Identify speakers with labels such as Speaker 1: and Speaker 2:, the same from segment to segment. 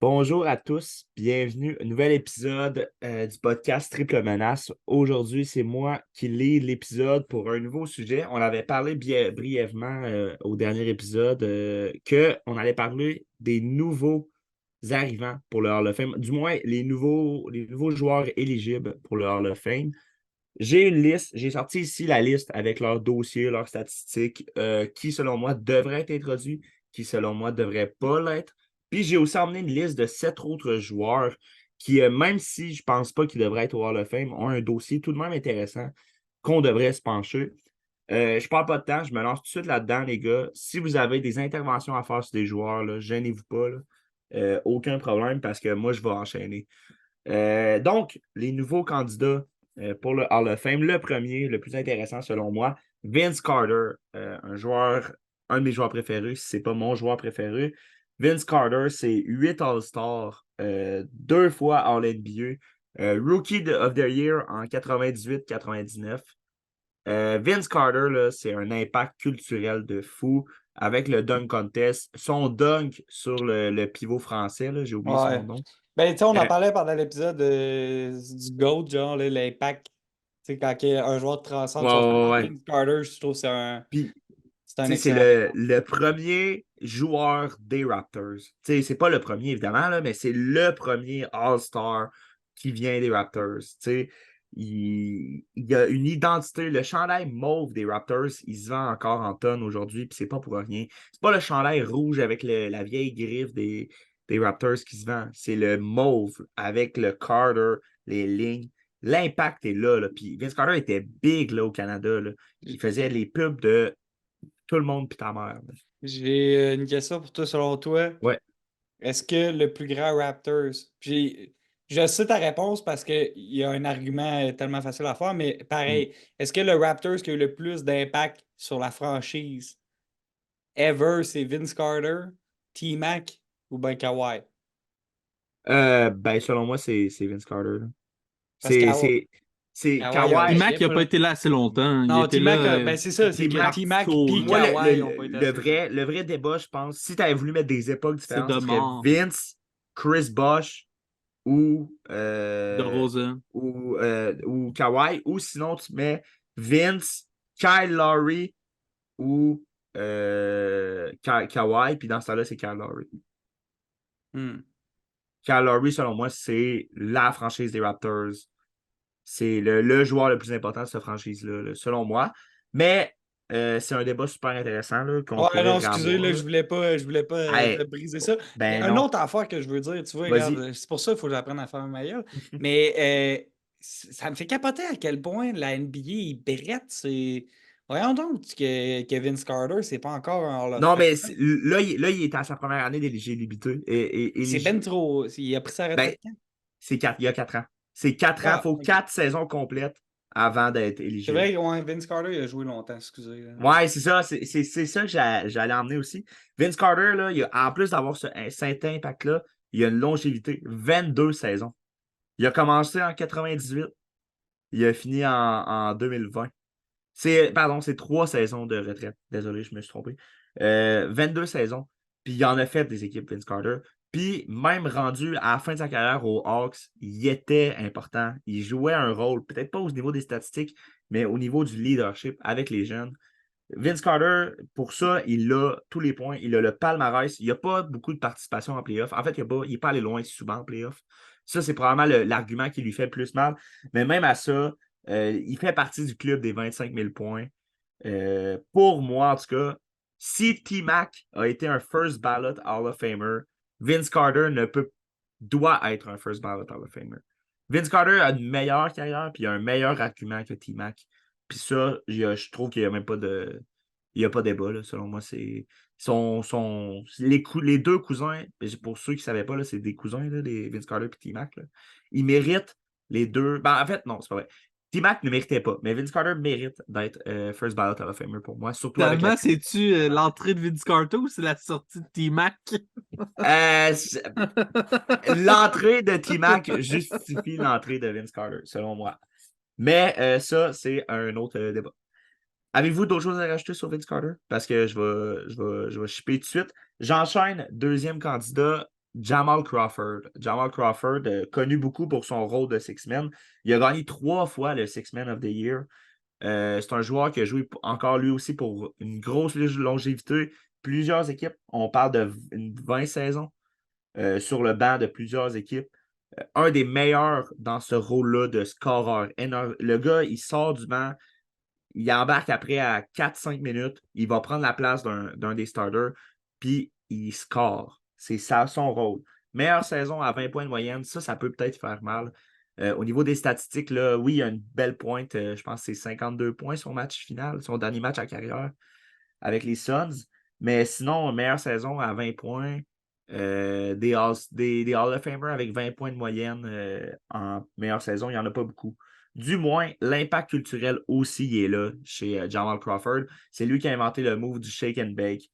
Speaker 1: Bonjour à tous, bienvenue à un nouvel épisode du podcast Triple Menace. Aujourd'hui, c'est moi qui lis l'épisode pour un nouveau sujet. On avait parlé brièvement au dernier épisode qu'on allait parler des nouveaux arrivants pour le Hall of Fame, du moins les nouveaux joueurs éligibles pour le Hall of Fame. J'ai une liste, j'ai sorti ici la liste avec leurs dossiers, leurs statistiques, qui selon moi devraient être introduits, qui selon moi ne devraient pas l'être. Puis j'ai aussi emmené une liste de 7 autres joueurs qui, même si je ne pense pas qu'ils devraient être au Hall of Fame, ont un dossier tout de même intéressant qu'on devrait se pencher. Je ne parle pas de temps, je me lance tout de suite là-dedans, les gars. Si vous avez des interventions à faire sur des joueurs, là, gênez-vous pas. Là. Aucun problème parce que moi, je vais enchaîner. Donc, les nouveaux candidats pour le Hall of Fame, le premier, le plus intéressant selon moi, Vince Carter, un de mes joueurs préférés, si ce n'est pas mon joueur préféré. Vince Carter, c'est 8 All-Stars, 2 fois All-NBA, Rookie of the Year en 98-99. Vince Carter, là, c'est un impact culturel de fou avec le dunk contest. Son dunk sur le pivot français, là, j'ai oublié son
Speaker 2: Ouais.
Speaker 1: nom.
Speaker 2: Ben, tu sais, on en
Speaker 1: Euh,
Speaker 2: parlait pendant l'épisode du GOAT, genre, là, l'impact. Tu sais, quand un joueur
Speaker 1: ouais,
Speaker 2: transcende son
Speaker 1: ouais,
Speaker 2: sport,
Speaker 1: ouais.
Speaker 2: Vince Carter, je trouve que
Speaker 1: Puis,
Speaker 2: c'est un
Speaker 1: tu sais, c'est
Speaker 2: excellent
Speaker 1: le premier joueur des Raptors. Tu sais, c'est pas le premier, évidemment, là, mais c'est le premier All-Star qui vient des Raptors. Tu sais, il a une identité. Le chandail mauve des Raptors, il se vend encore en tonnes aujourd'hui, puis c'est pas pour rien. C'est pas le chandail rouge avec la vieille griffe des Raptors qui se vend. C'est le mauve avec le Carter, les lignes. L'impact est là, là. Puis Vince Carter était big là, au Canada. Là. Il faisait les pubs de tout le monde puis ta mère. Là.
Speaker 2: J'ai une question pour toi, selon toi.
Speaker 1: Ouais.
Speaker 2: Est-ce que le plus grand Raptors, puis je sais ta réponse parce qu'il y a un argument tellement facile à faire, mais
Speaker 1: Mm.
Speaker 2: pareil, est-ce que le Raptors qui a eu le plus d'impact sur la franchise ever, c'est Vince Carter, T-Mac ou ben Kawhi?
Speaker 1: Ben, selon moi, c'est Vince Carter. Là.
Speaker 2: Parce que
Speaker 1: C'est, c'est, c'est
Speaker 2: Kawhi a un
Speaker 1: Kawhi.
Speaker 3: T-Mac, il
Speaker 2: chip,
Speaker 3: n'a pas
Speaker 2: là.
Speaker 3: été là assez longtemps. Il
Speaker 2: Non,
Speaker 3: était là
Speaker 2: T-Mac, ben c'est ça, c'est que
Speaker 1: T-Mac,
Speaker 2: T-Mac puis
Speaker 1: moi,
Speaker 3: tourné.
Speaker 2: Kawhi n'ont pas été assez longtemps.
Speaker 1: le vrai débat, je pense, si tu avais voulu mettre des époques
Speaker 3: C'est
Speaker 1: différentes,
Speaker 3: de
Speaker 1: ce serait
Speaker 3: mort.
Speaker 1: Vince, Chris Bosh ou,
Speaker 3: De Rosa.
Speaker 1: ou Kawhi. Ou sinon, tu mets Vince, Kyle Lowry ou Kawhi. Puis dans ce temps-là, c'est Kyle Lowry.
Speaker 2: Hmm.
Speaker 1: Kyle Lowry, selon moi, c'est la franchise des Raptors. C'est le joueur le plus important de cette franchise-là, là, selon moi. Mais c'est un débat super intéressant là, qu'on
Speaker 2: Ouais,
Speaker 1: pourrait
Speaker 2: non, excusez,
Speaker 1: avoir.
Speaker 2: là,
Speaker 1: Là.
Speaker 2: je voulais pas te
Speaker 1: Hey,
Speaker 2: briser ça. Mais
Speaker 1: ben
Speaker 2: une
Speaker 1: non.
Speaker 2: autre affaire que je veux dire, tu vois,
Speaker 1: Vas-y.
Speaker 2: regarde, c'est pour ça qu'il faut que j'apprenne à faire ma gueule. Mais ça me fait capoter à quel point la NBA, il brette. Voyons donc que Vince Carter, c'est pas encore un Hall of
Speaker 1: Non,
Speaker 2: Fame.
Speaker 1: mais là, il est à sa première année d'éligibilité.
Speaker 2: C'est ben trop. Il a pris sa
Speaker 1: Ben,
Speaker 2: retraite quand?
Speaker 1: il y a 4 ans. C'est 4 ans. Il
Speaker 2: Ah,
Speaker 1: faut
Speaker 2: ok.
Speaker 1: 4 saisons complètes avant d'être
Speaker 2: C'est
Speaker 1: éligible.
Speaker 2: vrai, ouais, Vince Carter, il a joué longtemps, excusez. Là.
Speaker 1: Ouais, c'est ça. C'est ça que j'allais emmener aussi. Vince Carter, là, en plus d'avoir cet impact-là, il a une longévité. 22 saisons. Il a commencé en 98. Il a fini en 2020. Pardon, c'est 3 saisons de retraite. Désolé, je me suis trompé. 22 saisons. Puis il en a fait des équipes, Vince Carter. Puis même rendu à la fin de sa carrière aux Hawks, il était important. Il jouait un rôle, peut-être pas au niveau des statistiques, mais au niveau du leadership avec les jeunes. Vince Carter, pour ça, il a tous les points. Il a le palmarès. Il n'y a pas beaucoup de participation en playoff. En fait, il n'est pas allé loin souvent en playoff. Ça, c'est probablement l'argument qui lui fait le plus mal. Mais même à ça, il fait partie du club des 25 000 points. Pour moi, en tout cas, si T-Mac a été un first ballot Hall of Famer, Vince Carter doit être un first ballot Hall of Famer. Vince Carter a une meilleure carrière et a un meilleur argument que T-Mac. Puis ça, je trouve qu'il n'y a même pas de. Il n'y a pas de débat, là, selon moi. C'est. Les deux cousins, pour ceux qui ne savaient pas, là, c'est des cousins, là, les Vince Carter et T-Mac. Ils méritent les deux. Ben, en fait, non, c'est pas vrai. T-Mac ne méritait pas, mais Vince Carter mérite d'être First Ballot Hall of Famer pour moi, surtout avec la.
Speaker 3: Finalement, c'est-tu l'entrée de Vince Carter ou c'est la sortie de T-Mac?
Speaker 1: Euh, L'entrée de T-Mac justifie l'entrée de Vince Carter, selon moi. Mais ça, c'est un autre débat. Avez-vous d'autres choses à rajouter sur Vince Carter? Parce que je vais shipper tout de suite. J'enchaîne. Deuxième candidat, Jamal Crawford. Jamal Crawford, connu beaucoup pour son rôle de Six-Man. Il a gagné 3 fois le Six-Man of the Year. C'est un joueur qui a joué encore lui aussi pour une grosse longévité. Plusieurs équipes. On parle de 20 saisons sur le banc de plusieurs équipes. Un des meilleurs dans ce rôle-là de scoreur. Le gars, il sort du banc, il embarque après à 4-5 minutes, il va prendre la place d'un des starters, puis il score. C'est ça son rôle. Meilleure saison à 20 points de moyenne, ça peut-être faire mal. Au niveau des statistiques, là, oui, il y a une belle pointe. Je pense que c'est 52 points son match final, son dernier match à carrière avec les Suns. Mais sinon, meilleure saison à 20 points. Des Hall of Famer avec 20 points de moyenne en meilleure saison, il n'y en a pas beaucoup. Du moins, l'impact culturel aussi il est là chez Jamal Crawford. C'est lui qui a inventé le move du shake and bake.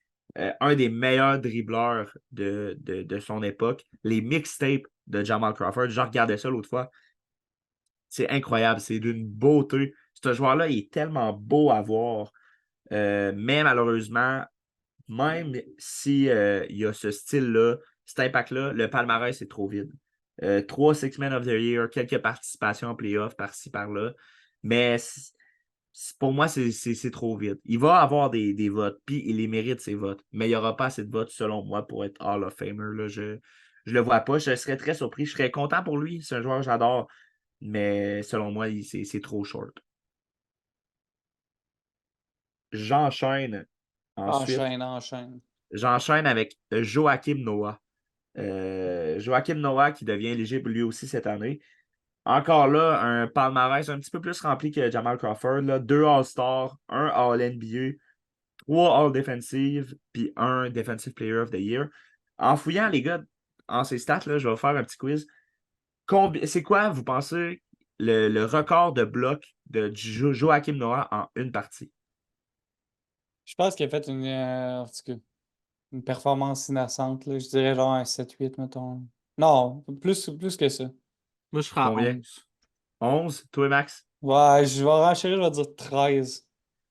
Speaker 1: Un des meilleurs dribbleurs de son époque. Les mixtapes de Jamal Crawford, je regardais ça l'autre fois. C'est incroyable, c'est d'une beauté. Ce joueur-là, il est tellement beau à voir. Mais malheureusement, même si il y a ce style-là, cet impact-là, le palmarès est trop vide. 3 Six-Men of the Year, quelques participations en playoff par-ci, par-là. Mais pour moi, c'est trop vide. Il va avoir des votes, puis il les mérite, ces votes. Mais il n'y aura pas assez de votes, selon moi, pour être Hall of Famer. Là. Je ne le vois pas. Je serais très surpris. Je serais content pour lui. C'est un joueur que j'adore. Mais selon moi, c'est trop short. J'enchaîne ensuite.
Speaker 2: Enchaîne.
Speaker 1: J'enchaîne avec Joakim Noah. Joakim Noah qui devient éligible lui aussi cette année. Encore là, un palmarès un petit peu plus rempli que Jamal Crawford. Là. 2 All-Stars, un All-NBA, 3 All-Defensive, puis un Defensive Player of the Year. En fouillant, les gars, en ces stats, là, je vais faire un petit quiz. C'est quoi, vous pensez, le record de bloc de Joakim Noah en une partie?
Speaker 2: Je pense qu'il a fait en tout cas, une performance innocente. Là. Je dirais genre un 7-8, mettons. Non, plus que ça.
Speaker 3: Moi, je serais à
Speaker 1: Combien?
Speaker 3: 11.
Speaker 1: 11? Toi, Max?
Speaker 2: Ouais, je vais renchérir, je vais dire 13.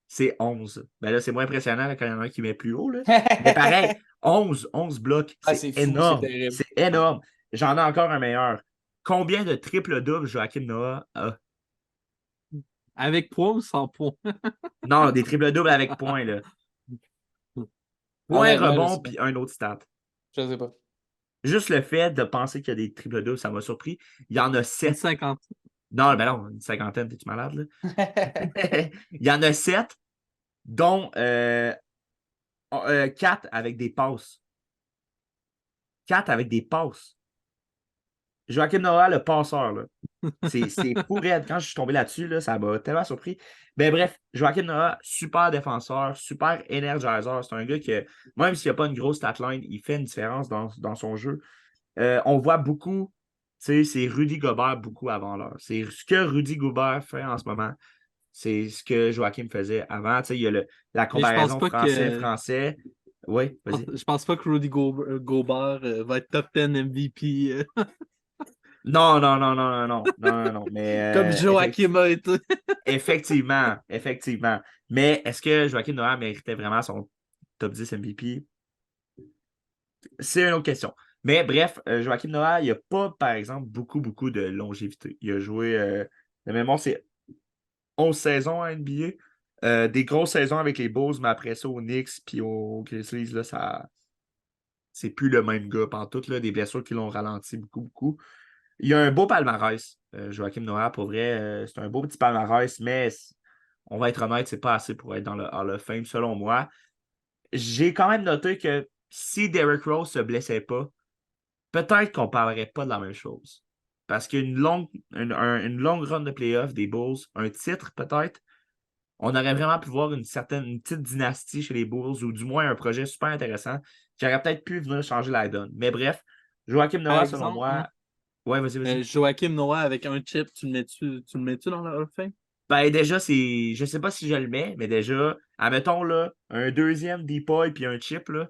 Speaker 1: C'est 11. Ben là, c'est moins impressionnant là, quand il y en a un qui met plus haut. Là. Mais pareil, 11 blocs,
Speaker 2: Ah,
Speaker 1: c'est
Speaker 2: c'est fou, c'est
Speaker 1: énorme.
Speaker 2: terrible.
Speaker 1: C'est énorme. J'en ai encore un meilleur. Combien de triple-doubles Joachim Noah a?
Speaker 3: Avec points ou sans points?
Speaker 1: Non, des triple-doubles avec points. Là. Point
Speaker 2: Honnêtement, je
Speaker 1: rebond,
Speaker 2: sais pas.
Speaker 1: puis un autre stat.
Speaker 2: Je sais pas.
Speaker 1: Juste le fait de penser qu'il y a des triple-doubles, ça m'a surpris. Il y en a
Speaker 3: Une
Speaker 1: 7.
Speaker 3: 50.
Speaker 1: Non, ben non, une cinquantaine, t'es-tu malade, là? Il y en a 7, dont 4 avec des passes. 4 avec des passes. Joachim Noah, le passeur, là. C'est fou raide. Quand je suis tombé là-dessus, là, ça m'a tellement surpris. Ben bref, Joachim Noah, super défenseur, super energizer. C'est un gars qui, même s'il n'a pas une grosse statline, il fait une différence dans son jeu. On voit beaucoup, tu sais, c'est Rudy Gobert beaucoup avant l'heure. C'est ce que Rudy Gobert fait en ce moment. C'est ce que Joachim faisait avant. Tu sais, il y a la
Speaker 3: Mais je pense
Speaker 1: comparaison
Speaker 3: pas que
Speaker 1: français-français. Oui, vas-y.
Speaker 3: je pense pas que Rudy Gobert va être top 10 MVP
Speaker 1: Non, non, non, non, non, non, non, non, non.
Speaker 3: comme
Speaker 1: Mais
Speaker 3: Joachim a été.
Speaker 1: effectivement, effectivement. Mais est-ce que Joachim Noah méritait vraiment son top 10 MVP? C'est une autre question. Mais bref, Joachim Noah, il n'a pas, par exemple, beaucoup de longévité. Il a joué, de mémoire, c'est 11 saisons à NBA. Des grosses saisons avec les Bulls, mais après ça, aux Knicks puis aux Grizzlies, là, c'est plus le même gars pantoute, là, des blessures qui l'ont ralenti beaucoup. Il a un beau palmarès, Joachim Noah, pour vrai. C'est un beau petit palmarès, mais on va être honnête, c'est pas assez pour être dans le Hall of Fame, selon moi. J'ai quand même noté que si Derrick Rose se blessait pas, peut-être qu'on parlerait pas de la même chose. Parce qu'une une longue run de playoff des Bulls, un titre peut-être, on aurait vraiment pu voir une petite dynastie chez les Bulls, ou du moins un projet super intéressant qui aurait peut-être pu venir changer la donne. Mais bref, Joachim
Speaker 3: Par
Speaker 1: Noah, selon
Speaker 3: exemple,
Speaker 1: moi. Ouais, vas-y.
Speaker 3: Joachim Noah avec un chip, tu le mets-tu dans le Hall of Fame?
Speaker 1: Ben déjà, je sais pas si je le mets, mais déjà, admettons là, un deuxième Deepoy puis un chip, là,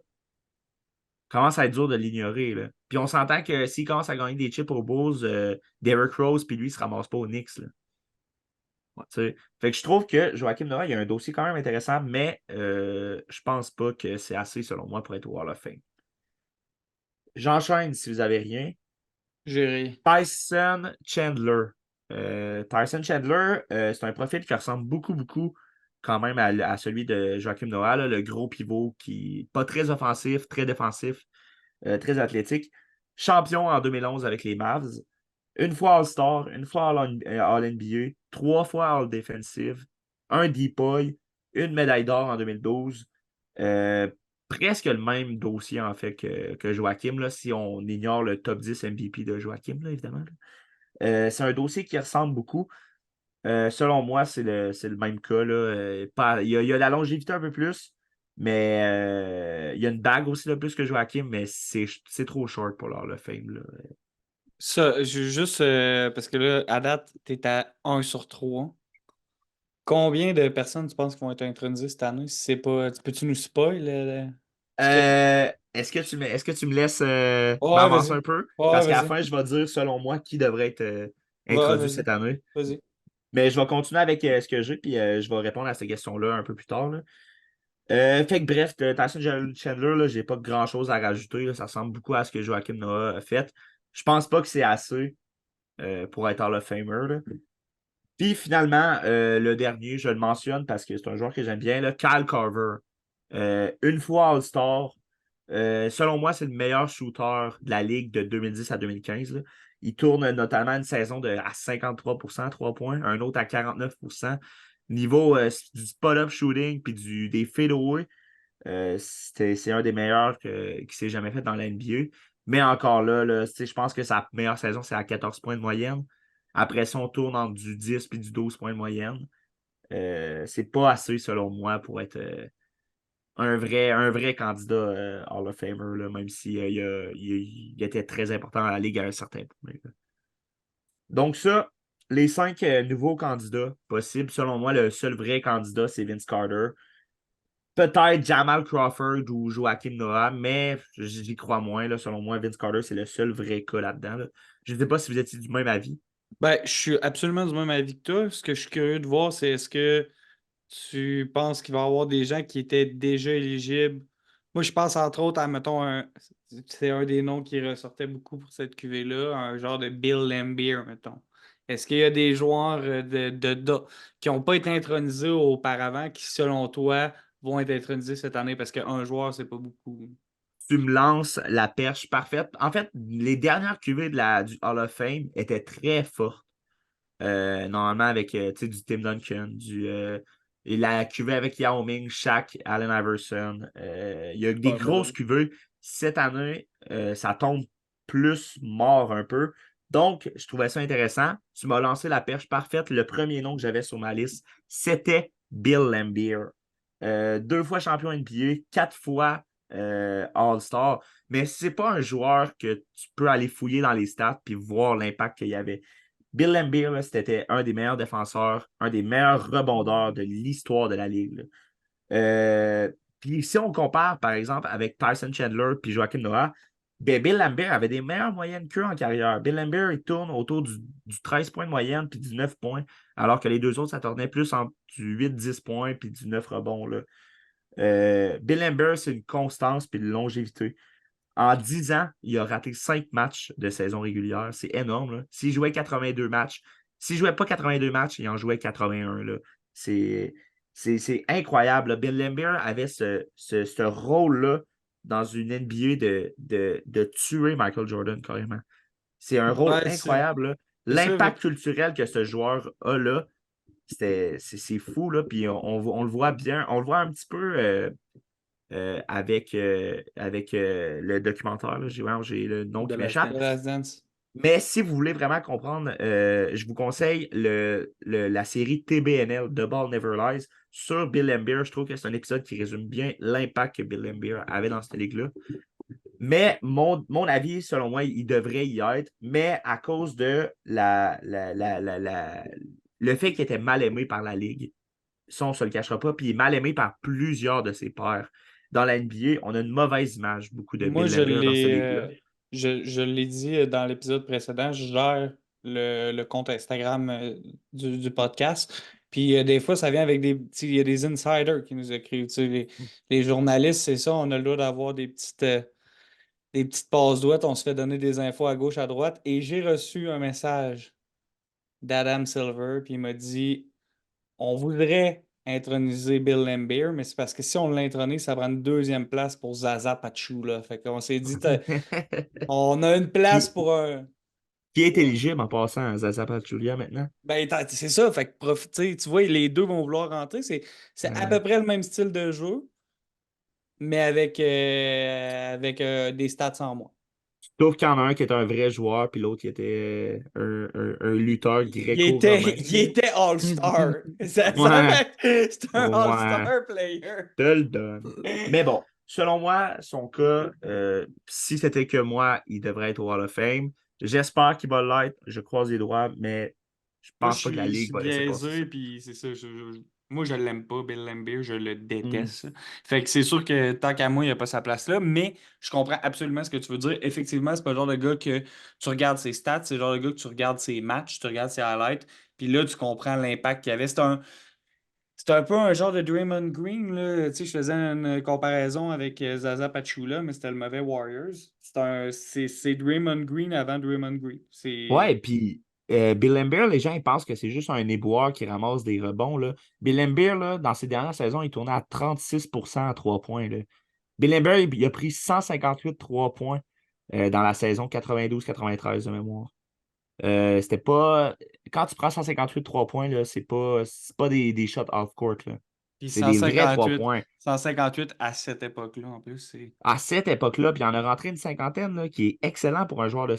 Speaker 1: commence à être dur de l'ignorer. Là. Puis on s'entend que s'il commence à gagner des chips aux Bulls, Derrick Rose puis lui, il se ramasse pas aux Knicks. Là. Ouais, fait que je trouve que Joachim Noah, il y a un dossier quand même intéressant, mais je pense pas que c'est assez, selon moi, pour être au Hall of Fame. J'enchaîne si vous avez rien.
Speaker 2: J'ai
Speaker 1: Tyson Chandler. Tyson Chandler, c'est un profil qui ressemble beaucoup quand même à celui de Joachim Noah, là, le gros pivot qui pas très offensif, très défensif, très athlétique. Champion en 2011 avec les Mavs. Une fois All-Star, une fois All-NBA, 3 fois All-Defensive, un DPOY, une médaille d'or en 2012. Euh, Presque le même dossier en fait que Joachim, là, si on ignore le top 10 MVP de Joachim, là, évidemment. C'est un dossier qui ressemble beaucoup. Selon moi, c'est le même cas. Là. Il y a la longévité un peu plus, mais il y a une bague aussi de plus que Joachim, mais c'est trop short pour leur le fame. Là.
Speaker 2: ça, juste parce que là, à date, t'es à 1 sur 3. Combien de personnes tu penses qui vont être intronisées cette année? Si c'est pas. Peux-tu nous spoil?
Speaker 1: Est-ce que tu me laisses
Speaker 2: Ouais,
Speaker 1: m'avancer
Speaker 2: vas-y.
Speaker 1: un peu?
Speaker 2: Ouais,
Speaker 1: Parce qu'à la
Speaker 2: vas-y.
Speaker 1: fin, je vais dire, selon moi, qui devrait être
Speaker 2: Ouais,
Speaker 1: introduit
Speaker 2: vas-y.
Speaker 1: cette année.
Speaker 2: Vas-y.
Speaker 1: Mais je vais continuer avec ce que j'ai, puis je vais répondre à ces questions-là un peu plus tard. Là. Fait que bref, Tyson Chandler, là, j'ai pas grand-chose à rajouter. Là. Ça ressemble beaucoup à ce que Joachim Noah a fait. Je pense pas que c'est assez pour être Hall of Famer. Là. Puis finalement, le dernier, je le mentionne parce que c'est un joueur que j'aime bien, là, Kyle Carver. Une fois All-Star. Selon moi, c'est le meilleur shooter de la Ligue de 2010 à 2015. Là. Il tourne notamment une saison à 53% 3 points, un autre à 49%. Niveau du spot-up shooting puis des fadeaway, c'est un des meilleurs qui s'est jamais fait dans la NBA. Mais encore là, je pense que sa meilleure saison, c'est à 14 points de moyenne. Après ça, on tourne entre du 10 puis du 12 points de moyenne. C'est pas assez, selon moi, pour être un vrai candidat Hall of Famer, là, même s'il il était très important dans la Ligue à un certain point. Là. Donc ça, les 5 nouveaux candidats possibles, selon moi, le seul vrai candidat, c'est Vince Carter. Peut-être Jamal Crawford ou Joachim Noah, mais j'y crois moins. Là. Selon moi, Vince Carter, c'est le seul vrai cas là-dedans. Là. Je ne sais pas si vous étiez du même avis.
Speaker 2: Ben, je suis absolument du même avis que toi. Ce que je suis curieux de voir, c'est est-ce que tu penses qu'il va y avoir des gens qui étaient déjà éligibles? Moi, je pense entre autres à, mettons, c'est un des noms qui ressortait beaucoup pour cette QV-là, un genre de Bill Laimbeer, mettons. Est-ce qu'il y a des joueurs qui n'ont pas été intronisés auparavant qui, selon toi, vont être intronisés cette année? Parce qu'un joueur, c'est pas beaucoup.
Speaker 1: Tu me lances la perche parfaite. En fait, les dernières QV du Hall of Fame étaient très fortes. Normalement, avec du Tim Duncan, et la QV avec Yao Ming, Shaq, Allen Iverson. Il y a des grosses QV. Cette année, ça tombe plus mort un peu. Donc, je trouvais ça intéressant. Tu m'as lancé la perche parfaite. Le premier nom que j'avais sur ma liste, c'était Bill Laimbeer. 2 fois champion NBA, 4 fois All-Star. Mais c'est pas un joueur que tu peux aller fouiller dans les stats et voir l'impact qu'il y avait. Bill Laimbeer, là, c'était un des meilleurs défenseurs, un des meilleurs rebondeurs de l'histoire de la Ligue. Là. Puis si on compare, par exemple, avec Tyson Chandler puis Joachim Noah, ben Bill Laimbeer avait des meilleures moyennes qu'eux en carrière. Bill Laimbeer, il tourne autour du 13 points de moyenne puis du 9 points, alors que les deux autres, ça tournait plus entre du 8-10 points puis du 9 rebonds. Là. Bill Laimbeer, c'est une constance puis une longévité. En 10 ans, il a raté 5 matchs de saison régulière. C'est énorme. Là. S'il jouait 82 matchs, s'il ne jouait pas 82 matchs, il en jouait 81. Là. C'est incroyable. Là. Bill Laimbeer avait ce rôle-là dans une NBA de tuer Michael Jordan carrément. C'est un rôle
Speaker 2: Ouais,
Speaker 1: incroyable. Là.
Speaker 2: c'est ça.
Speaker 1: L'impact culturel que ce joueur a là, c'est fou. Là. Puis on le voit bien. On le voit un petit peu avec le documentaire. Là. J'ai le nom
Speaker 2: De
Speaker 1: qui
Speaker 2: la
Speaker 1: m'échappe.
Speaker 2: Last Dance.
Speaker 1: Mais si vous voulez vraiment comprendre, je vous conseille la série TBNL, The Ball Never Lies, sur Bill Laimbeer. Je trouve que c'est un épisode qui résume bien l'impact que Bill Laimbeer avait dans cette ligue-là. Mais mon avis, selon moi, il devrait y être, mais à cause de le fait qu'il était mal aimé par la ligue. Ça, on ne se le cachera pas. Puis il est mal aimé par plusieurs de ses pairs. Dans la NBA, on a une mauvaise image, beaucoup de
Speaker 2: Moi,
Speaker 1: Bill Laimbeer dans cette ligue-là.
Speaker 2: je l'ai dit dans l'épisode précédent, je gère le compte Instagram du podcast. Puis des fois, ça vient avec il y a des insiders qui nous écrivent. Les journalistes, c'est ça, on a le droit d'avoir des des petites passes droites, on se fait donner des infos à gauche, à droite. Et j'ai reçu un message d'Adam Silver, puis il m'a dit on voudrait introniser Bill Laimbeer, mais c'est parce que si on l'intronise, ça prend une deuxième place pour Zaza Pachulia. Fait qu'on s'est dit on a une place
Speaker 1: Qui,
Speaker 2: pour un.
Speaker 1: qui est éligible en passant à Zaza Pachulia maintenant?
Speaker 2: Ben, c'est ça, fait que profiter, tu vois, les deux vont vouloir rentrer. C'est à peu près le même style de jeu, mais avec des stats en moins.
Speaker 1: Sauf qu'il y en a un qui est un vrai joueur, puis l'autre qui était un lutteur gréco-romain.
Speaker 2: Il était All-Star.
Speaker 1: Ouais,
Speaker 2: C'est un
Speaker 1: ouais,
Speaker 2: All-Star player.
Speaker 1: te le donne. Mais bon, selon moi, son cas, si c'était que moi, il devrait être au Hall of Fame. J'espère qu'il va l'être. Je croise les doigts, mais je
Speaker 2: Moi,
Speaker 1: pense pas que la
Speaker 2: je
Speaker 1: Ligue
Speaker 2: suis
Speaker 1: va laisser passer ça.
Speaker 2: biaisé, puis c'est ça. Moi, je l'aime pas, Bill Laimbeer, je le
Speaker 1: Hmm.
Speaker 2: déteste. Fait que c'est sûr que tant qu'à moi, il n'y a pas sa place là, mais je comprends absolument ce que tu veux dire. Effectivement, c'est pas le genre de gars que tu regardes ses stats, c'est le genre de gars que tu regardes ses matchs, tu regardes ses highlights, puis là, tu comprends l'impact qu'il y avait. C'est un peu un genre de Draymond Green, là. Tu sais, je faisais une comparaison avec Zaza Pachulia, mais c'était le mauvais Warriors. C'est Draymond Green avant Draymond Green.
Speaker 1: Ouais, puis Bill Laimbeer, les gens ils pensent que c'est juste un éboueur qui ramasse des rebonds. Là. Bill Laimbeer, là, dans ses dernières saisons, il tournait à 36% à 3 points. Là. Bill Laimbeer, il a pris 158 3 points dans la saison 92-93 de mémoire. C'était pas. Quand tu prends 158 3 points, là, c'est pas des shots off-court. Là.
Speaker 2: Puis
Speaker 1: C'est des vrais 3
Speaker 2: 158,
Speaker 1: points.
Speaker 2: 158 à cette époque-là, en plus, c'est.
Speaker 1: À cette époque-là, puis il en a rentré une cinquantaine, là, qui est excellent pour un joueur de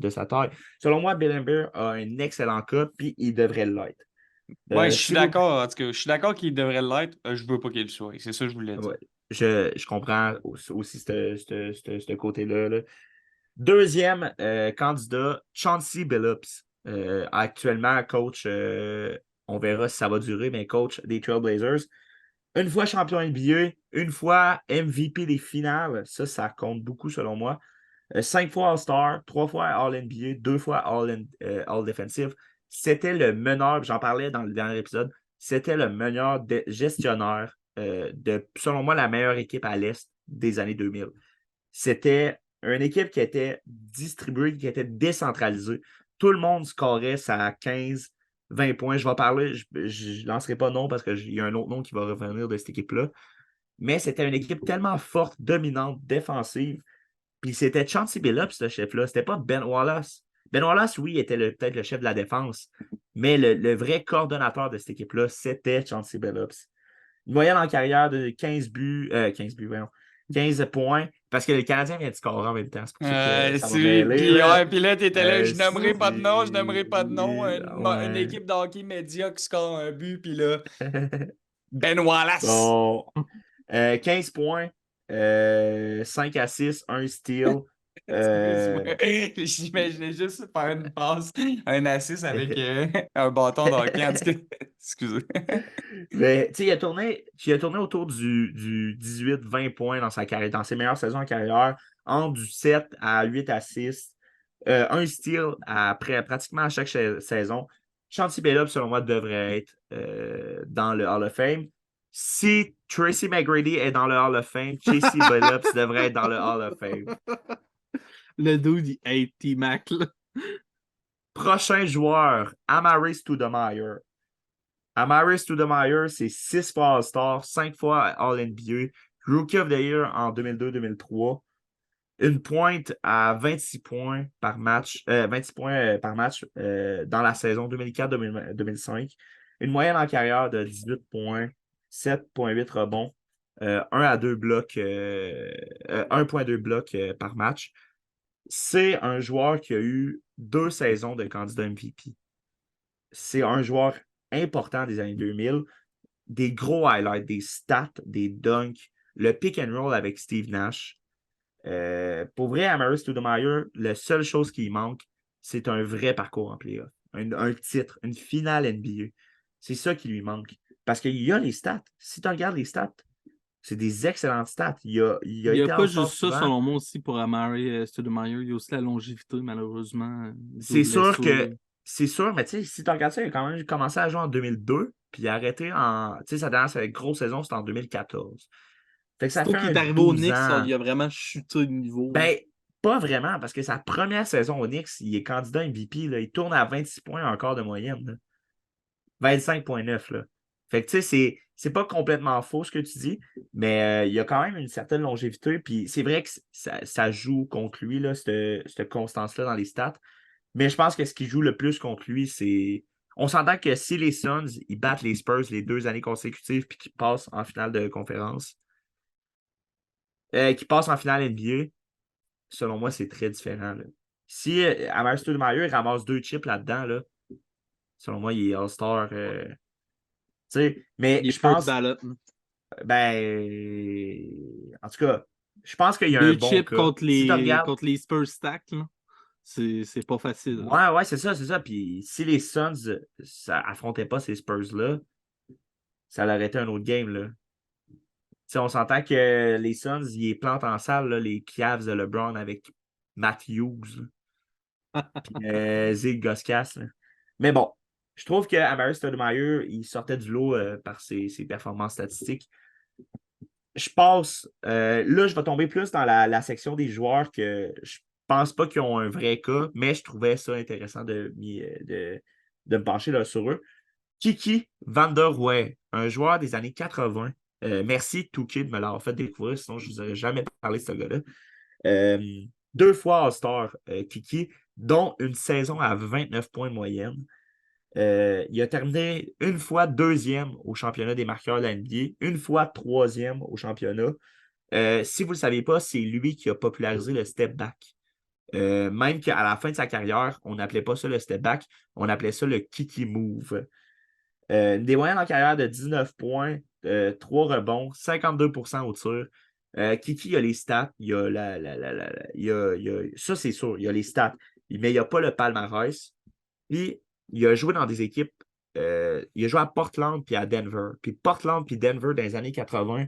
Speaker 1: sa taille. Selon moi, Bill Laimbeer a un excellent cas, puis il devrait l'être.
Speaker 2: Ouais, je suis
Speaker 1: Si vous.
Speaker 2: d'accord. En tout cas, je suis d'accord qu'il devrait l'être. Je veux pas qu'il le soit. C'est ça que je voulais dire.
Speaker 1: Ouais, je comprends aussi ce côté-là. Là. Deuxième candidat, Chauncey Billups. Actuellement, coach, on verra si ça va durer, mais coach des Trailblazers. Une fois champion NBA, une fois MVP des finales. Ça compte beaucoup selon moi. 5 fois All-Star, 3 fois All-NBA, 2 fois All-Defensive. C'était le meneur, j'en parlais dans le dernier épisode, c'était le meilleur gestionnaire de, selon moi, la meilleure équipe à l'Est des années 2000. C'était une équipe qui était distribuée, qui était décentralisée. Tout le monde scorait ça à 15, 20 points. Je vais parler, je ne lancerai pas nom parce qu'il y a un autre nom qui va revenir de cette équipe-là. Mais c'était une équipe tellement forte, dominante, défensive. Puis c'était Chauncey Billups, ce chef-là. C'était pas Ben Wallace. Ben Wallace, oui, était peut-être le chef de la défense. Mais le vrai coordonnateur de cette équipe-là, c'était Chauncey Billups. Une moyenne en carrière de 15 buts, 15 buts, voyons, 15 points, parce que le Canadien vient de scorer en même temps. C'est pour ça que ça va mêler.
Speaker 2: Puis,
Speaker 1: Là.
Speaker 2: ouais, puis là, t'étais là, je nommerai pas de nom, je nommerai pas de nom. Une
Speaker 1: Ouais.
Speaker 2: équipe de hockey médiocre qui score un but, puis là, Ben Wallace.
Speaker 1: Bon. 15 points, 5 assists, 1 steal.
Speaker 2: Excuse-moi.
Speaker 1: Euh,
Speaker 2: J'imaginais juste faire une passe, un assist avec un bâton de hockey. En tout cas, excusez.
Speaker 1: Mais, il a tourné autour du 18-20 points dans sa carrière, dans ses meilleures saisons en carrière, entre du 7 à 8 assists, un steal pratiquement à chaque saison. Chauncey Billups, selon moi, devrait être dans le Hall of Fame. Si Tracy McGrady est dans le Hall of Fame, Chauncey Billups devrait être dans le Hall of Fame.
Speaker 3: Le dude, il hate T-Mac, là.
Speaker 1: Prochain joueur, Amari Stoudemire. Amari Stoudemire, c'est 6 fois All-Star, 5 fois All-NBA, Rookie of the Year en 2002-2003, une pointe à 26 points par match, 26 points par match dans la saison 2004-2005, une moyenne en carrière de 18 points, 7,8 rebonds, 1 à 2 blocs, 1,2 blocs par match. C'est un joueur qui a eu 2 saisons de candidat MVP. C'est un joueur important des années 2000, des gros highlights, des stats, des dunks, le pick and roll avec Steve Nash. Pour vrai, Amari Stoudemire, la seule chose qui manque, c'est un vrai parcours en playoff. Un titre, une finale NBA. C'est ça qui lui manque. Parce qu'il y a les stats. Si tu regardes les stats, c'est des excellentes stats. Il a
Speaker 3: Il n'y a
Speaker 1: été
Speaker 3: pas
Speaker 1: All-Star
Speaker 3: juste ça,
Speaker 1: souvent.
Speaker 3: selon moi, aussi, pour Amari Stoudemire. Il y a aussi la longévité, malheureusement.
Speaker 1: C'est sûr que. C'est sûr, mais tu sais, si tu regardes ça, il a quand même commencé à jouer en 2002, puis il a arrêté en. Tu sais, sa dernière grosse saison, c'était en 2014. Fait que ça
Speaker 3: Surtout
Speaker 1: fait
Speaker 3: qu'il
Speaker 1: un
Speaker 3: est arrivé au
Speaker 1: 12
Speaker 3: Knicks,
Speaker 1: ans.
Speaker 3: il a vraiment chuté de niveau.
Speaker 1: Ben, pas vraiment, parce que sa première saison au Knicks, il est candidat MVP. Là, il tourne à 26 points encore de moyenne. Là. 25,9. Là. Fait que tu sais, c'est pas complètement faux ce que tu dis, mais il y a quand même une certaine longévité. Puis c'est vrai que ça joue contre lui, là, cette constance-là dans les stats. Mais je pense que ce qui joue le plus contre lui, c'est. On s'entend que si les Suns ils battent les Spurs les 2 années consécutives puis qu'ils passent en finale de conférence, qu'ils passent en finale NBA, selon moi, c'est très différent. Là. Si Amir Stoudemire ramasse 2 chips là-dedans, là, selon moi, il est All-Star. Mais
Speaker 3: Il est
Speaker 1: je
Speaker 3: first
Speaker 1: pense.
Speaker 3: ballot.
Speaker 1: En tout cas, je pense qu'il y a un
Speaker 3: 2
Speaker 1: bon
Speaker 3: chips
Speaker 1: cas. Si tu regardes.
Speaker 3: contre les Spurs stack, là. C'est pas facile.
Speaker 1: Ouais, c'est ça, c'est ça. Puis si les Suns ça affrontaient pas ces Spurs-là, ça aurait été un autre game, là. T'sais, on s'entend que les Suns, ils les plantent en salle, là, les Cavs de LeBron avec Matt Hughes, puis Zig Goskas. Là. Mais bon, je trouve qu'Amari Stoudemire, il sortait du lot par ses performances statistiques. Je passe. Là, je vais tomber plus dans la section des joueurs que je pense pas qu'ils ont un vrai cas, mais je trouvais ça intéressant de me pencher là, sur eux. Kiki Vanderwey, un joueur des années 80. Merci, Touquet, de me l'avoir fait découvrir, sinon je ne vous aurais jamais parlé de ce gars-là. 2 fois All-Star, Kiki, dont une saison à 29 points de moyenne. Il a terminé une fois 2e au championnat des marqueurs de la NBA, une fois 3e au championnat. Si vous ne le saviez pas, c'est lui qui a popularisé le step back. Même qu'à la fin de sa carrière, on n'appelait pas ça le step back, on appelait ça le Kiki Move. Des moyennes en carrière de 19 points, 3 rebonds, 52% au tir. Kiki a les stats, il y a ça c'est sûr, il y a les stats, mais il n'y a pas le palmarès. Puis il a joué dans des équipes, il a joué à Portland puis à Denver. Puis Portland puis Denver dans les années 80,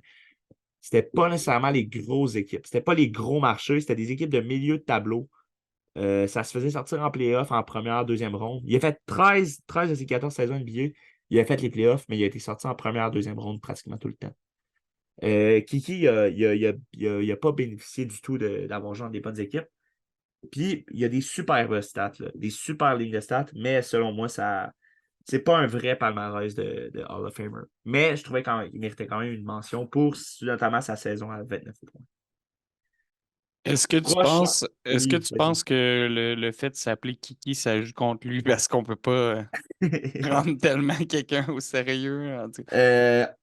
Speaker 1: c'était pas nécessairement les grosses équipes, c'était pas les gros marchés, c'était des équipes de milieu de tableau. Ça se faisait sortir en playoff en première, deuxième ronde. Il a fait 13 de ses 14 saisons NBA. Il a fait les playoffs, mais il a été sorti en première, deuxième ronde pratiquement tout le temps. Kiki, il n'a pas bénéficié du tout d'avoir joué dans des bonnes équipes. Puis, il y a des super stats, là, des super lignes de stats, mais selon moi, c'est pas un vrai palmarès de Hall of Famer. Mais je trouvais qu'il méritait quand même une mention pour notamment sa saison à 29 points.
Speaker 2: Est-ce que
Speaker 1: Oui,
Speaker 2: tu
Speaker 1: vas-y.
Speaker 2: penses que le fait de s'appeler Kiki, ça joue contre lui parce qu'on peut pas prendre tellement quelqu'un au sérieux? En tout cas?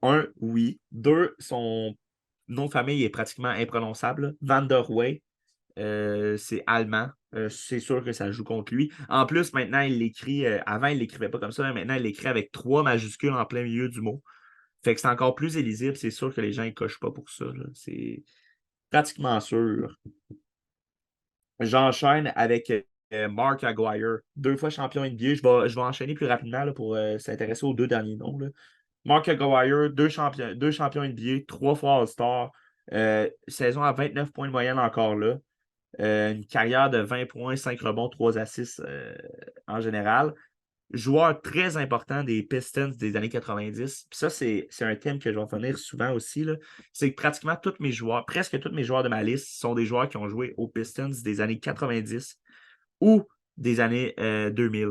Speaker 1: Oui. 2, son nom de famille est pratiquement imprononçable. Van der Wey, c'est allemand. C'est sûr que ça joue contre lui. En plus, maintenant, il l'écrit. Avant, il ne l'écrivait pas comme ça. Maintenant, il l'écrit avec 3 majuscules en plein milieu du mot. Fait que c'est encore plus illisible. C'est sûr que les gens ne cochent pas pour ça. Là. C'est pratiquement sûr. J'enchaîne avec Mark Aguirre, 2 fois champion NBA. Je vais enchaîner plus rapidement là, pour s'intéresser aux 2 derniers noms. Là. Mark Aguirre, 2 champions NBA, 3 fois All-Star. Saison à 29 points de moyenne encore là. Une carrière de 20 points, 5 rebonds, 3 assists en général. Joueur très important des Pistons des années 90. Puis ça, c'est un thème que je vais revenir souvent aussi. C'est que pratiquement presque tous mes joueurs de ma liste sont des joueurs qui ont joué aux Pistons des années 90 ou des années 2000.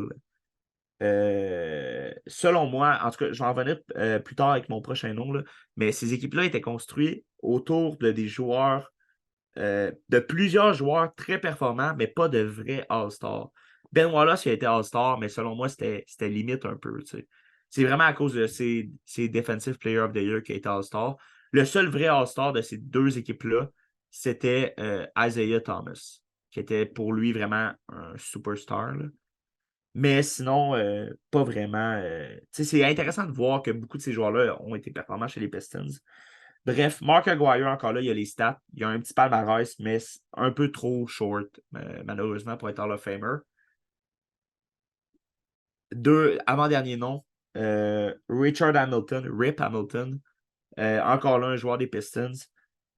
Speaker 1: Selon moi, en tout cas, je vais en revenir plus tard avec mon prochain nom, là, mais ces équipes-là étaient construites autour des joueurs, de plusieurs joueurs très performants, mais pas de vrais All-Stars. Ben Wallace, il a été All-Star, mais selon moi, c'était limite un peu. Tu sais. C'est vraiment à cause de ses Defensive Player of the Year qui a été All-Star. Le seul vrai All-Star de ces 2 équipes-là, c'était Isaiah Thomas, qui était pour lui vraiment un superstar. Là. Mais sinon, pas vraiment. C'est intéressant de voir que beaucoup de ces joueurs-là ont été performants chez les Pistons. Bref, Mark Aguirre, encore là, il y a les stats. Il y a un petit palmarès, mais un peu trop short, malheureusement, pour être Hall of Famer. 2, avant-dernier nom, Richard Hamilton, Rip Hamilton. Encore là, un joueur des Pistons.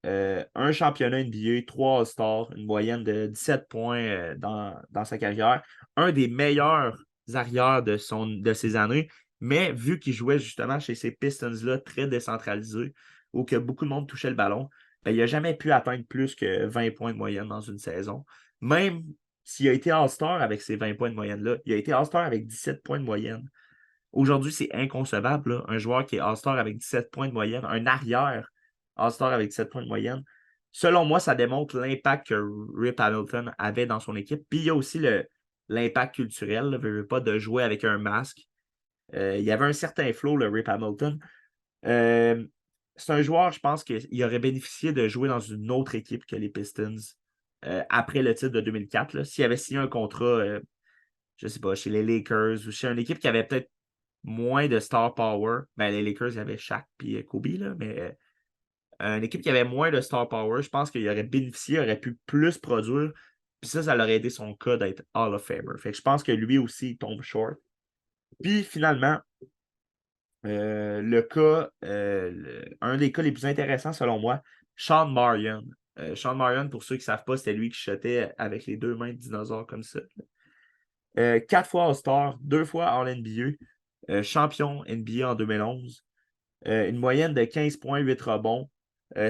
Speaker 1: Un championnat NBA, 3 All-Stars, une moyenne de 17 points dans sa carrière. Un des meilleurs arrières de ses années, mais vu qu'il jouait justement chez ces Pistons-là très décentralisés, où que beaucoup de monde touchait le ballon, ben, il n'a jamais pu atteindre plus que 20 points de moyenne dans une saison. Même s'il a été All-Star avec ces 20 points de moyenne-là, il a été All-Star avec 17 points de moyenne. Aujourd'hui, c'est inconcevable, là, un joueur qui est All-Star avec 17 points de moyenne, un arrière All-Star avec 17 points de moyenne. Selon moi, ça démontre l'impact que Rip Hamilton avait dans son équipe. Puis il y a aussi l'impact culturel, là, veut pas de jouer avec un masque. Il y avait un certain flow, le Rip Hamilton. C'est un joueur, je pense qu'il aurait bénéficié de jouer dans une autre équipe que les Pistons après le titre de 2004. S'il avait signé un contrat, je ne sais pas, chez les Lakers ou chez une équipe qui avait peut-être moins de star power. Ben, les Lakers, il y avait Shaq et Kobe, là, mais une équipe qui avait moins de star power, je pense qu'il aurait bénéficié, aurait pu plus produire. Puis ça l'aurait aidé son cas d'être Hall of Famer. Fait que je pense que lui aussi, il tombe short. Puis finalement, un des cas les plus intéressants selon moi, Sean Marion. Sean Marion, pour ceux qui ne savent pas, c'était lui qui shotait avec les 2 mains de dinosaure comme ça. 4 fois All-Star, 2 fois All-NBA, champion NBA en 2011. Une moyenne de 15 points, 8 rebonds.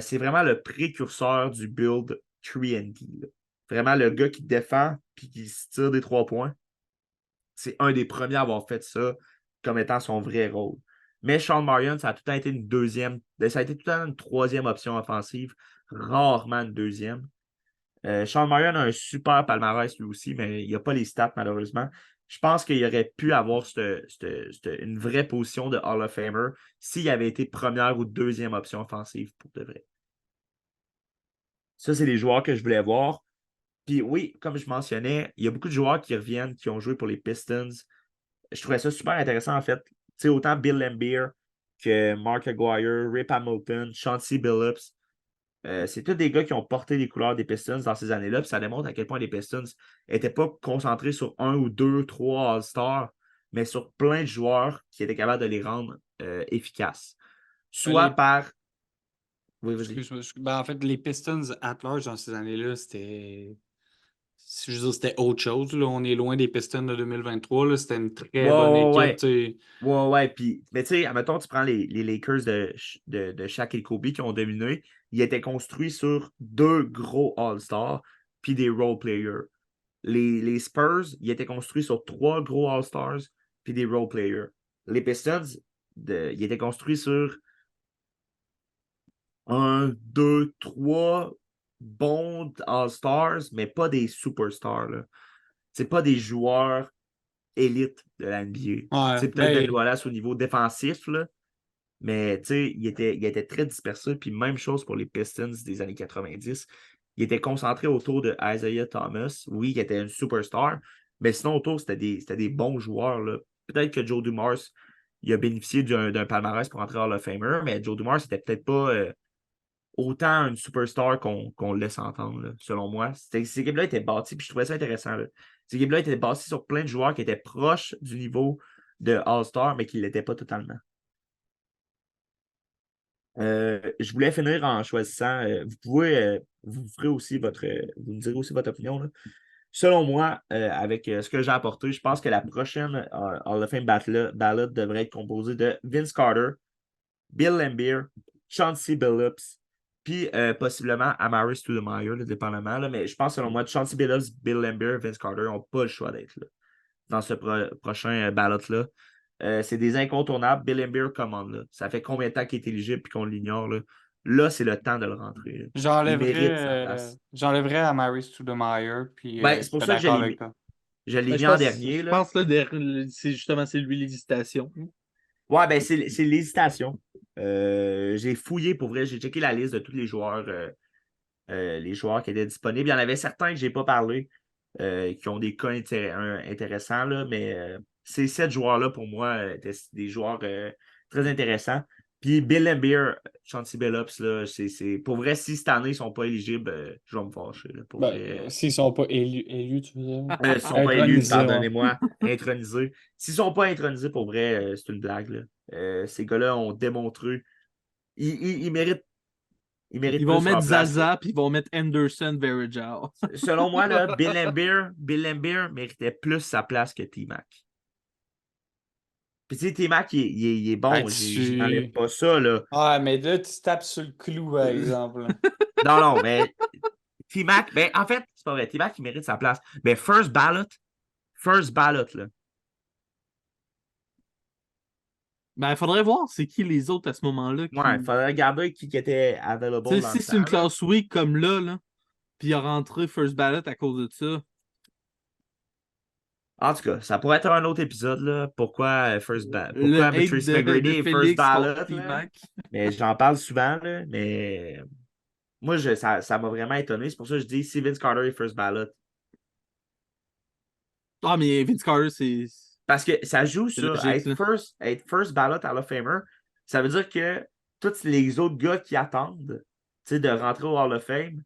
Speaker 1: C'est vraiment le précurseur du build 3&D. Là. Vraiment le gars qui défend et qui se tire des 3 points. C'est un des premiers à avoir fait ça comme étant son vrai rôle. Mais Sean Marion, ça a tout le temps été ça a été tout le temps une 3e option offensive, rarement une 2e. Sean Marion a un super palmarès lui aussi, mais il n'a pas les stats malheureusement. Je pense qu'il aurait pu avoir une vraie position de Hall of Famer s'il avait été 1re ou 2e option offensive pour de vrai. Ça, c'est les joueurs que je voulais voir. Puis oui, comme je mentionnais, il y a beaucoup de joueurs qui reviennent, qui ont joué pour les Pistons. Je trouvais ça super intéressant en fait. Tu sais, autant Bill Laimbeer que Mark Aguirre, Rip Hamilton, Chauncey Billups. C'est tous des gars qui ont porté les couleurs des Pistons dans ces années-là, puis ça démontre à quel point les Pistons n'étaient pas concentrés sur 1 ou 2, 3 All-Stars, mais sur plein de joueurs qui étaient capables de les rendre efficaces. Soit par. Oui, vas-y.
Speaker 2: Excuse-moi. Ben, en fait, les Pistons at large dans ces années-là, c'était. Je veux dire, c'était autre chose. Là. On est loin des Pistons de 2023. Là. C'était une très bonne équipe.
Speaker 1: Ouais. Ouais. Puis, mais tu sais, admettons, tu prends les Lakers de Shaq et Kobe qui ont dominé. Ils étaient construits sur 2 gros All-Stars puis des role players. Les Spurs, ils étaient construits sur 3 gros All-Stars puis des role players. Les Pistons, ils étaient construits sur 1, 2, 3 bons All-Stars, mais pas des superstars. C'est pas des joueurs élite de la NBA.
Speaker 2: Ouais,
Speaker 1: Peut-être Danny Wallace au niveau défensif, là, mais il était très dispersé. Puis même chose pour les Pistons des années 90. Il était concentré autour de Isaiah Thomas. Oui, il était une superstar, mais sinon autour, c'était des bons joueurs. Là. Peut-être que Joe Dumars, il a bénéficié d'un palmarès pour entrer Hall of Famer, mais Joe Dumars, c'était peut-être pas autant une superstar qu'on le laisse entendre, là, selon moi. Ces équipes-là étaient bâties, puis je trouvais ça intéressant. Là. Ces équipes-là étaient bâties sur plein de joueurs qui étaient proches du niveau de All-Star, mais qui ne l'étaient pas totalement. Je voulais finir en choisissant. Vous ferez aussi vous me direz aussi votre opinion. Là. Selon moi, avec ce que j'ai apporté, je pense que la prochaine Hall of Fame ballot devrait être composée de Vince Carter, Bill Laimbeer, Chauncey Billups, puis possiblement Amaris Stoudemire, dépendamment. Là, mais je pense, selon moi, Chauncey Billups, Bill Laimbeer, Vince Carter n'ont pas le choix d'être là dans ce prochain ballot-là. C'est des incontournables. Bill Laimbeer commande. Là. Ça fait combien de temps qu'il est éligible et qu'on l'ignore? Là, c'est le temps de le rentrer. Là.
Speaker 2: J'enlèverais Amari Stoudemire. Puis
Speaker 1: C'est pour
Speaker 2: je suis
Speaker 1: ça que
Speaker 2: d'accord avec toi.
Speaker 1: je l'ai
Speaker 3: Ben,
Speaker 1: mis en dernier.
Speaker 3: Je
Speaker 1: Là.
Speaker 3: pense que c'est lui l'hésitation.
Speaker 1: Ouais, ben c'est l'hésitation. J'ai fouillé pour vrai, j'ai checké la liste de tous les joueurs qui étaient disponibles. Il y en avait certains que je n'ai pas parlé, qui ont des cas intéressants, là, mais ces 7 joueurs-là, pour moi, étaient des joueurs très intéressants. Puis Bill Laimbeer, Chauncey Billups, là, pour vrai, si cette année, ils ne sont pas éligibles, je vais me fâcher. Là, pour vrai.
Speaker 2: S'ils ne sont pas élus, tu veux dire?
Speaker 1: Ils ne sont pas élus,
Speaker 2: Intronisés,
Speaker 1: pardonnez-moi, intronisés. S'ils ne sont pas intronisés, pour vrai, c'est une blague. Là. Ces gars-là ont démontré. Ils méritent.
Speaker 3: Ils vont mettre Zaza puis ils vont mettre Anderson Varejao.
Speaker 1: Selon moi, là, Bill Laimbeer méritait plus sa place que T-Mac. Puis tu sais, T-Mac, il est bon. Je n'enlève pas ça. Là.
Speaker 2: Ah, mais là, tu tapes sur le clou, par exemple.
Speaker 1: Non, mais T-Mac, ben, en fait, c'est pas vrai. T-Mac, il mérite sa place. Mais first ballot, là.
Speaker 3: Ben, il faudrait voir c'est qui les autres à ce moment-là.
Speaker 1: Ouais, il faudrait regarder qui était available
Speaker 3: Tu sais,
Speaker 1: dans
Speaker 3: si
Speaker 1: le
Speaker 3: c'est une
Speaker 1: temps, là.
Speaker 3: classe week comme là, puis il a rentré first ballot à cause de ça.
Speaker 1: En tout cas, ça pourrait être un autre épisode, là.
Speaker 3: Le
Speaker 1: Pourquoi
Speaker 3: hate
Speaker 1: Patrice
Speaker 3: de
Speaker 1: McGrady est first
Speaker 3: Félix contre
Speaker 1: ballot, là.
Speaker 3: T-Mac.
Speaker 1: Mais j'en parle souvent, là. Mais moi, ça m'a vraiment étonné. C'est pour ça que je dis si Vince Carter est first ballot.
Speaker 3: Ah, mais Vince Carter,
Speaker 1: Parce que ça joue
Speaker 3: c'est
Speaker 1: sur
Speaker 3: logique, là.
Speaker 1: être first ballot Hall of Famer. Ça veut dire que tous les autres gars qui attendent de rentrer au Hall of Fame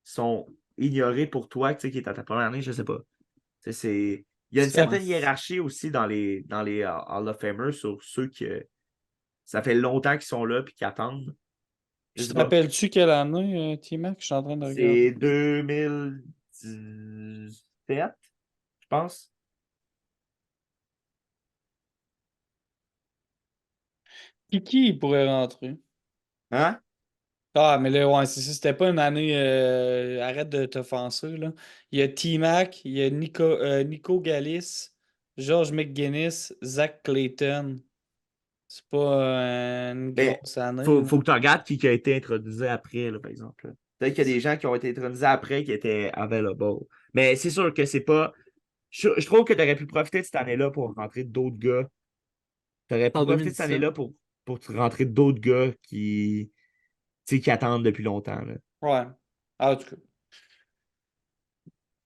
Speaker 1: sont ignorés pour toi, qui est à ta première année, je sais pas. Il y a une certaine hiérarchie aussi dans les Hall of Famers sur ceux qui ça fait longtemps qu'ils sont là et qui attendent. Je
Speaker 2: Tu
Speaker 1: sais
Speaker 2: te
Speaker 1: pas.
Speaker 2: rappelles-tu quelle année, T-Mac? Je suis en train de regarder.
Speaker 1: C'est 2017, je pense.
Speaker 2: Qui il pourrait rentrer?
Speaker 1: Hein?
Speaker 2: Ah, mais là, ouais, c'est ça. C'était pas une année. Arrête de t'offenser, là. Il y a T-Mac, il y a Nico Gallis, George McGuinness, Zach Clayton. C'est pas une
Speaker 1: Mais
Speaker 2: grosse année,
Speaker 1: faut
Speaker 2: là.
Speaker 1: que tu regardes qui a été introduit après, là, par exemple. Là. Peut-être qu'il y a des gens qui ont été introduits après qui étaient available. Mais c'est sûr que c'est pas. Je trouve que tu aurais pu profiter de cette année-là pour rentrer d'autres gars. Tu aurais
Speaker 3: C'est
Speaker 1: pu
Speaker 3: en
Speaker 1: profiter de cette
Speaker 3: 2017.
Speaker 1: année-là pour te rentrer d'autres gars qui attendent depuis longtemps. Là.
Speaker 2: Ouais. Ah, en tout cas.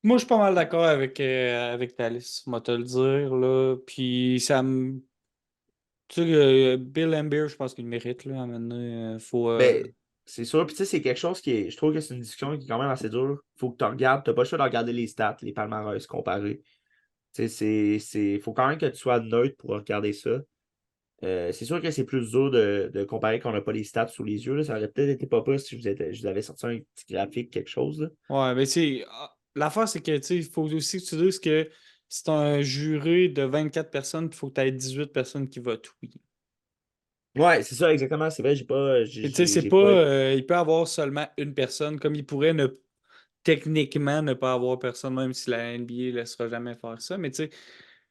Speaker 2: Moi, je suis pas mal d'accord avec ta liste, moi te le dire, là. Puis ça me. Tu sais, Bill Laimbeer, je pense qu'il le mérite, là, à un moment donné. Faut.
Speaker 1: Ben, c'est sûr. Puis tu sais, c'est quelque chose qui est. Je trouve que c'est une discussion qui est quand même assez dure. Faut que tu regardes. Tu n'as pas le choix de regarder les stats, les palmarès comparés. Tu sais, faut quand même que tu sois neutre pour regarder ça. C'est sûr que c'est plus dur de comparer quand on n'a pas les stats sous les yeux. Là. Ça aurait peut-être été pas pire si je vous avais sorti un petit graphique, quelque chose. Là.
Speaker 2: Ouais, mais c'est. L'affaire, c'est que, tu sais, il faut aussi que tu dises que c'est un jury de 24 personnes, il faut que tu aies 18 personnes qui votent oui.
Speaker 1: Ouais, c'est ça, exactement. C'est vrai, j'ai pas.
Speaker 2: Et tu sais, c'est
Speaker 1: J'ai
Speaker 2: pas.
Speaker 1: pas.
Speaker 2: Il peut avoir seulement une personne, comme il pourrait techniquement ne pas avoir personne, même si la NBA ne laissera jamais faire ça. Mais tu sais,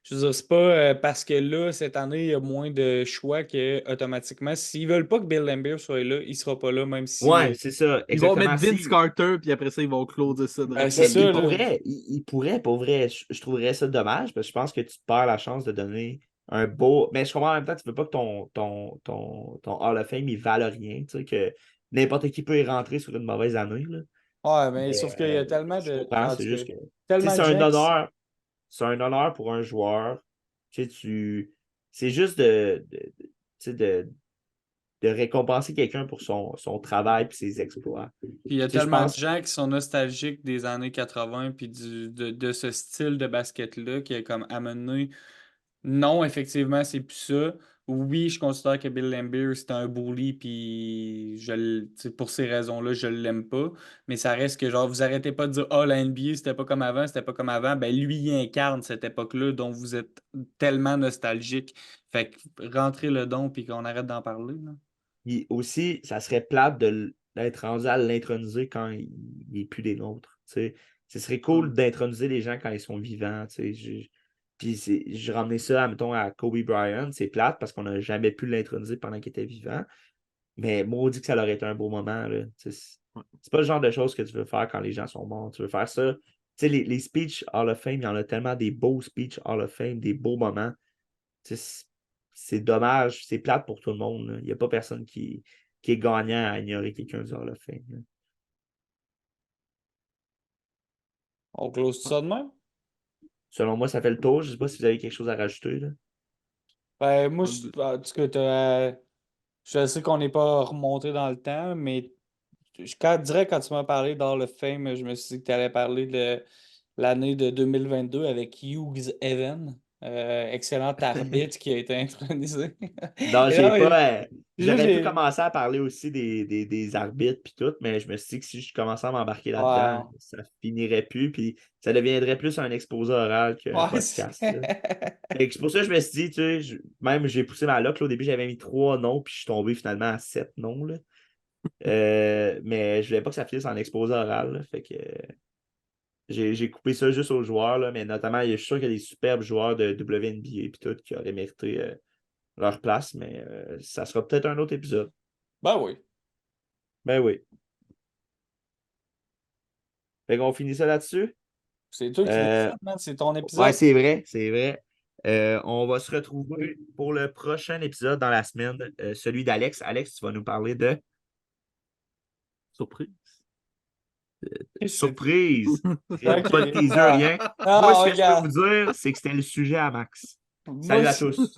Speaker 2: je veux dire, c'est pas parce que là, cette année, il y a moins de choix que automatiquement, s'ils veulent pas que Bill Laimbeer soit là, il sera pas là, même si.
Speaker 1: Ouais, c'est ça,
Speaker 3: Ils vont
Speaker 1: exactement.
Speaker 3: mettre Vince Carter, puis après ça, ils vont closer ça
Speaker 2: Ben,
Speaker 3: direct
Speaker 2: c'est
Speaker 3: là.
Speaker 1: Mais
Speaker 2: ça,
Speaker 1: pour
Speaker 2: là.
Speaker 1: vrai, il pourrait, pour vrai, je trouverais ça dommage parce que je pense que tu te perds la chance de donner un beau. Mais je comprends en même temps, tu veux pas que ton Hall of Fame, il vale rien. Tu sais, que n'importe qui peut y rentrer sur une mauvaise année. Là.
Speaker 2: Ouais, mais
Speaker 1: Mais
Speaker 2: sauf qu'il y a tellement
Speaker 1: je
Speaker 2: de.
Speaker 1: comprends,
Speaker 2: En
Speaker 1: c'est
Speaker 2: tout
Speaker 1: juste
Speaker 2: cas,
Speaker 1: que. Tu sais,
Speaker 2: tellement de gens qui.
Speaker 1: c'est un honneur pour un joueur. Tu sais, c'est juste tu sais, de récompenser quelqu'un pour son travail et ses exploits.
Speaker 2: Puis il y a
Speaker 1: Tu sais, je
Speaker 2: tellement de
Speaker 1: pense.
Speaker 2: gens qui sont nostalgiques des années 80 puis de ce style de basket-là qui est comme amené. Non, effectivement, c'est plus ça. Oui, je considère que Bill Laimbeer, c'est un bully, puis tu sais, pour ces raisons-là, je l'aime pas. Mais ça reste que, genre, vous arrêtez pas de dire, ah, la NBA, c'était pas comme avant, c'était pas comme avant. Ben, lui, il incarne cette époque-là dont vous êtes tellement nostalgique. Fait que rentrez le don, puis qu'on arrête d'en parler, là.
Speaker 1: Aussi, ça serait plate d'être rendu à l'introniser quand il n'est plus des nôtres. Tu sais. Ce serait cool d'introniser les gens quand ils sont vivants. Tu sais. Puis je ramenais ça, mettons, à Kobe Bryant. C'est plate parce qu'on n'a jamais pu l'introniser pendant qu'il était vivant. Mais maudit que ça aurait été un beau moment. Là. Tu sais, c'est pas le genre de choses que tu veux faire quand les gens sont morts. Tu veux faire ça. Tu sais, les speeches Hall of Fame, il y en a tellement des beaux speeches Hall of Fame, des beaux moments. Tu sais, c'est dommage, c'est plate pour tout le monde. Là. Il n'y a pas personne qui est gagnant à ignorer quelqu'un du Hall of Fame. Là.
Speaker 2: On close ça de même?
Speaker 1: Selon moi, ça fait le tour. Je ne sais pas si vous avez quelque chose à rajouter. Là.
Speaker 2: Ben, moi, en tout cas, je sais qu'on n'est pas remonté dans le temps, mais direct quand tu m'as parlé dans le Fame, je me suis dit que tu allais parler de l'année de 2022 avec Hughes Even, excellent arbitre qui a été intronisé.
Speaker 1: Non,
Speaker 2: Et
Speaker 1: j'ai
Speaker 2: là,
Speaker 1: pas.
Speaker 2: juste
Speaker 1: J'aurais pu commencer à parler aussi des arbitres puis tout, mais je me suis dit que si je commençais à m'embarquer là-dedans,
Speaker 2: Ouais,
Speaker 1: ça finirait plus, puis ça deviendrait plus un exposé oral qu'un
Speaker 2: ouais,
Speaker 1: podcast. Là. Fait que c'est pour ça que je me suis dit, tu sais, même j'ai poussé ma loc. Là, au début, j'avais mis 3 noms, puis je suis tombé finalement à 7 noms. Là. Mais je voulais pas que ça finisse en exposé oral. Là, fait que j'ai coupé ça juste aux joueurs, là, mais notamment, je suis sûr qu'il y a des superbes joueurs de WNBA et tout qui auraient mérité leur place, mais ça sera peut-être un autre épisode.
Speaker 2: Ben oui.
Speaker 1: Ben oui. Fait qu'on finit ça là-dessus.
Speaker 2: C'est toi qui décides, man. C'est ton épisode.
Speaker 1: Ouais, c'est vrai, c'est vrai. On va se retrouver pour le prochain épisode dans la semaine, celui d'Alex. Alex, tu vas nous parler de
Speaker 3: Surprise.
Speaker 1: surprise.
Speaker 2: Ok.
Speaker 1: Pas de teaser, rien.
Speaker 2: Ah,
Speaker 1: Moi, ce que je
Speaker 2: regarde.
Speaker 1: peux vous dire, c'est que c'était le sujet à Max.
Speaker 2: Moi
Speaker 1: Salut à
Speaker 2: aussi.
Speaker 1: tous.